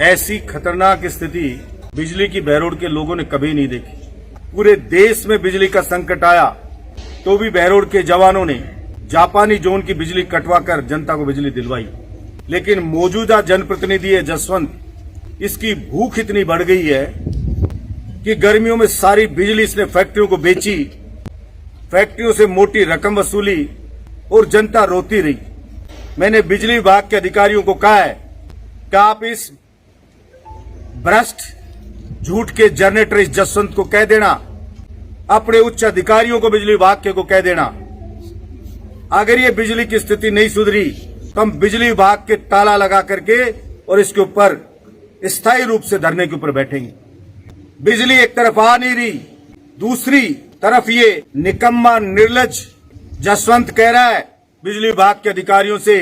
ऐसी खतरनाक स्थिति बिजली की बहरोड के लोगों ने कभी नहीं देखी। पूरे देश में बिजली का संकट आया तो भी बहरोड के जवानों ने जापानी जोन की बिजली कटवाकर जनता को बिजली दिलवाई। लेकिन मौजूदा जनप्रतिनिधि है जसवंत, इसकी भूख इतनी बढ़ गई है कि गर्मियों में सारी बिजली इसने फैक्ट्रियों को बेची, फैक्ट्रियों से मोटी रकम वसूली और जनता रोती रही। मैंने बिजली विभाग के अधिकारियों को कहा है कि आप इस भ्रष्ट झूठ के जनरेटर इस जसवंत को कह देना, अपने उच्च अधिकारियों को बिजली विभाग के को कह देना, अगर ये बिजली की स्थिति नहीं सुधरी तो हम बिजली विभाग के ताला लगा करके और इसके ऊपर स्थायी रूप से धरने के ऊपर बैठेंगे। बिजली एक तरफ आ नहीं रही, दूसरी तरफ ये निकम्मा निर्लज जसवंत कह रहा है बिजली विभाग के अधिकारियों से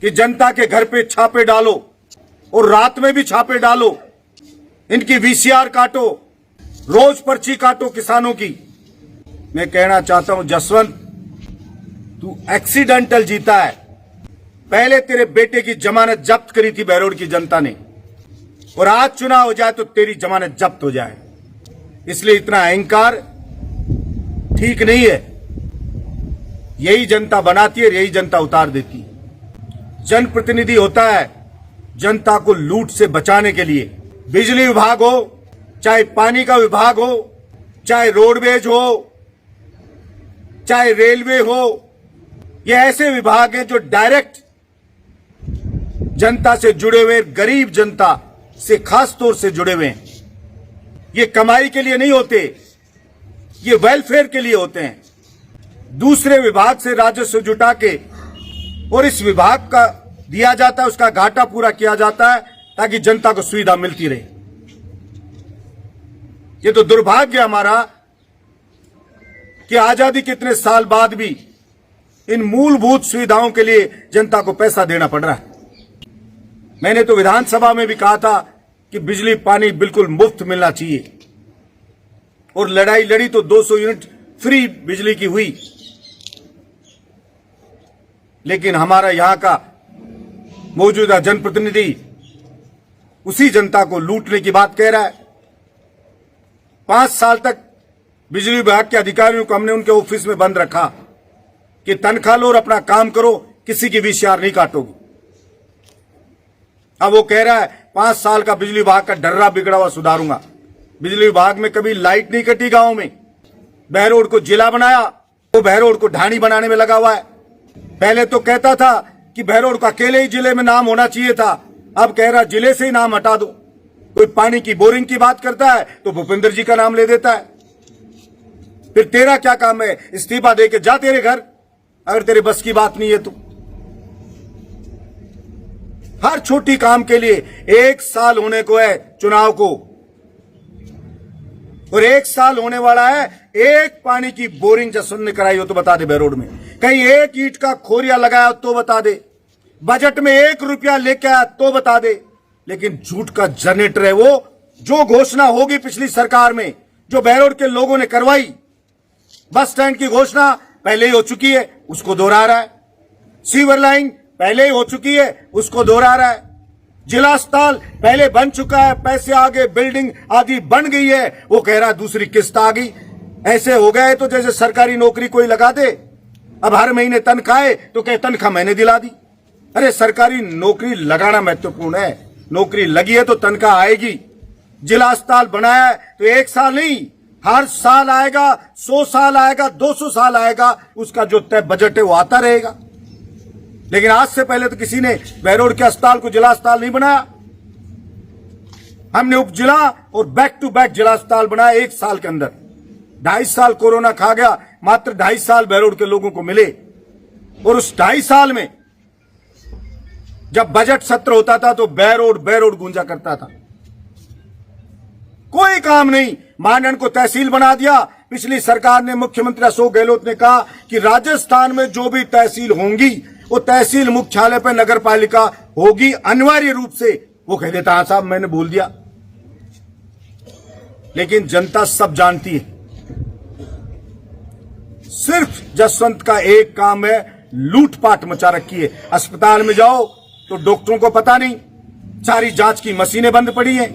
कि जनता के घर पे छापे डालो और रात में भी छापे डालो, इनकी वीसीआर काटो, रोज पर्ची काटो किसानों की। मैं कहना चाहता हूं जसवंत, तू एक्सीडेंटल जीता है। पहले तेरे बेटे की जमानत जब्त करी थी बहरोड की जनता ने, और आज चुनाव हो जाए तो तेरी जमानत जब्त हो जाए। इसलिए इतना अहंकार ठीक नहीं है। यही जनता बनाती है, यही जनता उतार देती है। जनप्रतिनिधि होता है जनता को लूट से बचाने के लिए। बिजली विभाग हो, चाहे पानी का विभाग हो, चाहे रोडवेज हो, चाहे रेलवे हो, ये ऐसे विभाग हैं जो डायरेक्ट जनता से जुड़े हुए, गरीब जनता से खास तौर से जुड़े हुए हैं। ये कमाई के लिए नहीं होते, ये वेलफेयर के लिए होते हैं। दूसरे विभाग से राजस्व जुटा के और इस विभाग का दिया जाता है, उसका घाटा पूरा किया जाता है ताकि जनता को सुविधा मिलती रहे। ये तो दुर्भाग्य हमारा कि आजादी के इतने साल बाद भी इन मूलभूत सुविधाओं के लिए जनता को पैसा देना पड़ रहा है। मैंने तो विधानसभा में भी कहा था कि बिजली पानी बिल्कुल मुफ्त मिलना चाहिए, और लड़ाई लड़ी तो 200 यूनिट फ्री बिजली की हुई। लेकिन हमारा यहां का मौजूदा जनप्रतिनिधि उसी जनता को लूटने की बात कह रहा है। 5 साल तक बिजली विभाग के अधिकारियों को हमने उनके ऑफिस में बंद रखा कि तनख्वाह लो और अपना काम करो, किसी की वीसीआर नहीं काटोगे। अब वो कह रहा है 5 साल का बिजली विभाग का डर्रा बिगड़ा हुआ सुधारूंगा। बिजली विभाग में कभी लाइट नहीं कटी गांव में। बहरोड को जिला बनाया, वो बहरोड को ढाणी बनाने में लगा हुआ है। पहले तो कहता था कि बहरोड का अकेले ही जिले में नाम होना चाहिए था, अब कह रहा जिले से ही नाम हटा दो। कोई पानी की बोरिंग की बात करता है तो भूपेंद्र जी का नाम ले देता है। फिर तेरा क्या काम है? इस्तीफा दे के जा तेरे घर, अगर तेरे बस की बात नहीं है तो। हर छोटी काम के लिए 1 साल होने को है चुनाव को, और 1 साल होने वाला है। एक पानी की बोरिंग जसवंत ने कराई हो तो बता दे बहरोड में, कहीं एक ईंट का खोरिया लगाया तो बता दे, बजट में 1 रुपया लेके आया तो बता दे। लेकिन झूठ का जनरेटर है वो। जो घोषणा होगी पिछली सरकार में, जो बहरोड के लोगों ने करवाई, बस स्टैंड की घोषणा पहले ही हो चुकी है, उसको दोहरा रहा है। सीवर लाइन पहले ही हो चुकी है, उसको दोहरा रहा है। जिला अस्पताल पहले बन चुका है, पैसे आ गए, बिल्डिंग आदि बन गई है, वो कह रहा है दूसरी किस्त आ गई। ऐसे हो गए तो जैसे सरकारी नौकरी कोई लगा दे, अब हर महीने तनख्वाह तो कहे तनख्वाह मैंने दिला दी। अरे सरकारी नौकरी लगाना महत्वपूर्ण है, नौकरी लगी है तो तनख्वाह आएगी। जिला अस्पताल बनाया है तो 1 साल नहीं, हर साल आएगा, 100 साल आएगा, 200 साल आएगा, उसका जो तय बजट है वो आता रहेगा। लेकिन आज से पहले तो किसी ने बहरोड के अस्पताल को जिला अस्पताल नहीं बनाया। हमने उप जिला और बैक टू बैक जिला अस्पताल बनाया 1 साल के अंदर। 2.5 साल कोरोना खा गया, मात्र 2.5 साल बहरोड के लोगों को मिले। और उस 2.5 साल में जब बजट सत्र होता था तो बहरोड गूंजा करता था। कोई काम नहीं। मांडन को तहसील बना दिया पिछली सरकार ने। मुख्यमंत्री अशोक गहलोत ने कहा कि राजस्थान में जो भी तहसील होंगी वो तहसील मुख्यालय पर नगर पालिका होगी अनिवार्य रूप से। वो कह देता हाँ साहब मैंने बोल दिया। लेकिन जनता सब जानती है। सिर्फ जसवंत का एक काम है, लूटपाट मचा रखी है। अस्पताल में जाओ तो डॉक्टरों को पता नहीं, सारी जांच की मशीनें बंद पड़ी हैं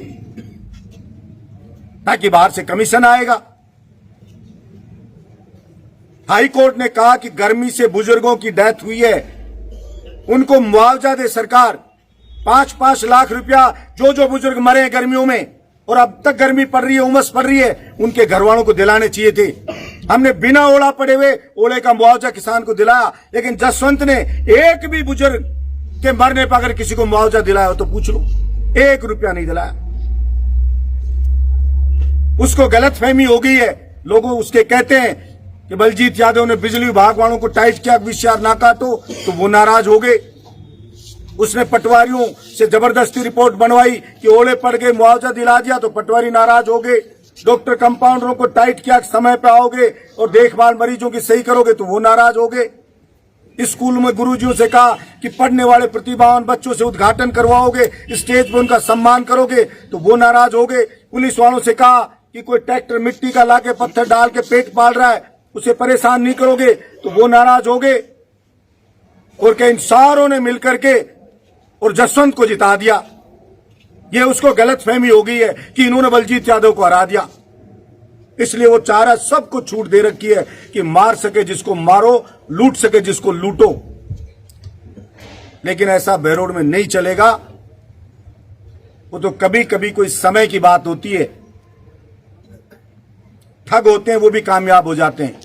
ताकि बाहर से कमीशन आएगा। हाई कोर्ट ने कहा कि गर्मी से बुजुर्गों की डेथ हुई है, उनको मुआवजा दे सरकार। 5-5 लाख रुपया जो बुजुर्ग मरे हैं गर्मियों में और अब तक गर्मी पड़ रही है, उमस पड़ रही है, उनके घर वालों को दिलाने चाहिए थे। हमने बिना ओला पड़े हुए ओले का मुआवजा किसान को दिलाया, लेकिन जसवंत ने एक भी बुजुर्ग के मरने पर अगर किसी को मुआवजा दिलाया हो तो पूछ लो, 1 रुपया नहीं दिलाया। उसको गलतफहमी हो गई है, लोगों उसके कहते हैं कि बलजीत यादव ने बिजली विभाग वालों को टाइट किया, विशार ना काटो, तो वो नाराज हो गए। उसने पटवारियों से जबरदस्ती रिपोर्ट बनवाई कि ओले पड़ गए, मुआवजा दिला दिया, तो पटवारी नाराज हो गए। डॉक्टर कंपाउंडरों को टाइट किया, समय पे आओगे और देखभाल मरीजों की सही करोगे, तो वो नाराज हो गए। स्कूल में गुरुजियों से कहा कि पढ़ने वाले प्रतिभावान बच्चों से उद्घाटन करवाओगे, स्टेज पर उनका सम्मान करोगे, तो वो नाराज हो गए। पुलिस वालों से कहा कि कोई ट्रैक्टर मिट्टी का लाके पत्थर डाल के पेट पाल रहा है, उसे परेशान नहीं करोगे, तो वो नाराज हो गए। और क्या इन सारों ने मिलकर के और जसवंत को जिता दिया। ये उसको गलतफहमी हो गई है कि इन्होंने बलजीत यादव को हरा दिया, इसलिए वो चाह रहा है, सबको छूट दे रखी है कि मार सके जिसको मारो, लूट सके जिसको लूटो। लेकिन ऐसा बहरोड में नहीं चलेगा। वो तो कभी कभी कोई समय की बात होती है, ठग होते हैं, वो भी कामयाब हो जाते हैं,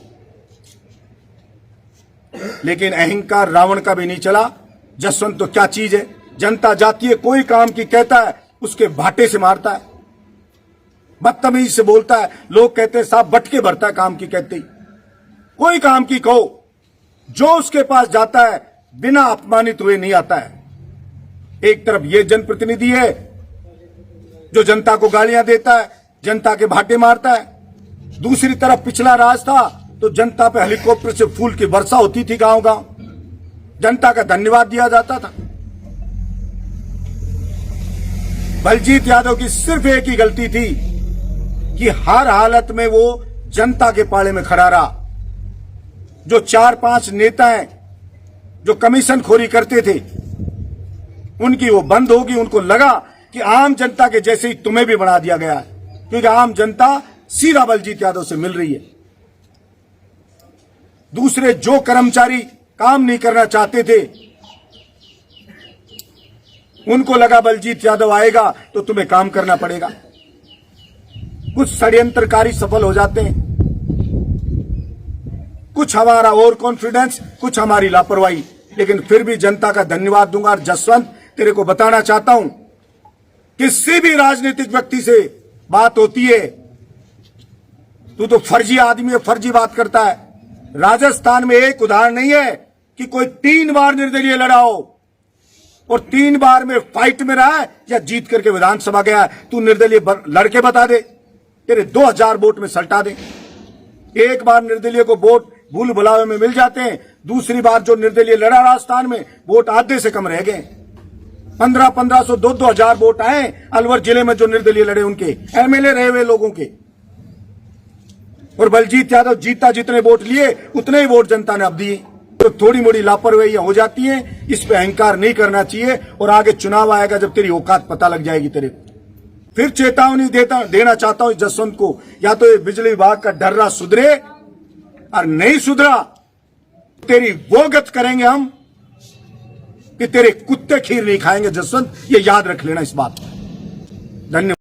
लेकिन अहंकार रावण का भी नहीं चला। जसवंत तो क्या चीज है, जनता जाती है, कोई काम की कहता है उसके भाटे से मारता है, बदतमीजी से बोलता है। लोग कहते हैं साहब बटके भरता है काम की कहते ही। कोई काम की कहो, जो उसके पास जाता है बिना अपमानित हुए नहीं आता है। एक तरफ ये जनप्रतिनिधि है जो जनता को गालियां देता है, जनता के भाटे मारता है, दूसरी तरफ पिछला राज था तो जनता पे हेलीकॉप्टर से फूल की वर्षा होती थी, गांव गांव जनता का धन्यवाद दिया जाता था। बलजीत यादव की सिर्फ एक ही गलती थी कि हर हालत में वो जनता के पाले में खड़ा रहा। जो 4-5 नेता हैं जो कमीशन खोरी करते थे, उनकी वो बंद होगी। उनको लगा कि आम जनता के जैसे ही तुम्हें भी बना दिया गया है, क्योंकि आम जनता सीधा बलजीत यादव से मिल रही है। दूसरे जो कर्मचारी काम नहीं करना चाहते थे, उनको लगा बलजीत यादव आएगा तो तुम्हें काम करना पड़ेगा। कुछ षड्यंत्रकारी सफल हो जाते हैं, कुछ हमारा ओवर कॉन्फिडेंस, कुछ हमारी लापरवाही, लेकिन फिर भी जनता का धन्यवाद दूंगा। और जसवंत, तेरे को बताना चाहता हूं, किसी भी राजनीतिक व्यक्ति से बात होती है, तू तो फर्जी आदमी है, फर्जी बात करता है। राजस्थान में एक उदाहरण नहीं है कि कोई 3 बार निर्दलीय लड़ा हो और 3 बार में फाइट में रहा है या जीत करके विधानसभा गया है। तू निर्दलीय लड़के बता दे, तेरे 2000 वोट में सल्टा दे। एक बार निर्दलीय को वोट भूल भुलावे में मिल जाते हैं, दूसरी बार जो निर्दलीय लड़ा राजस्थान में, वोट आधे से कम रह गए। 1500 2-2000 वोट आए अलवर जिले में जो निर्दलीय लड़े, उनके एमएलए रहे हुए लोगों के। और बलजीत यादव जीता, जितने वोट लिए उतने ही वोट जनता ने अब दिए। तो थोड़ी मोड़ी लापरवाहियां हो जाती हैं, इस पे अहंकार नहीं करना चाहिए। और आगे चुनाव आएगा जब तेरी औकात पता लग जाएगी तेरे को। फिर चेतावनी देना चाहता हूं जसवंत को, या तो ये बिजली विभाग का डर्रा सुधरे, और नहीं सुधरा तेरी वो गत करेंगे हम कि तेरे कुत्ते खीर नहीं खाएंगे। जसवंत, ये याद रख लेना इस बात को। धन्यवाद।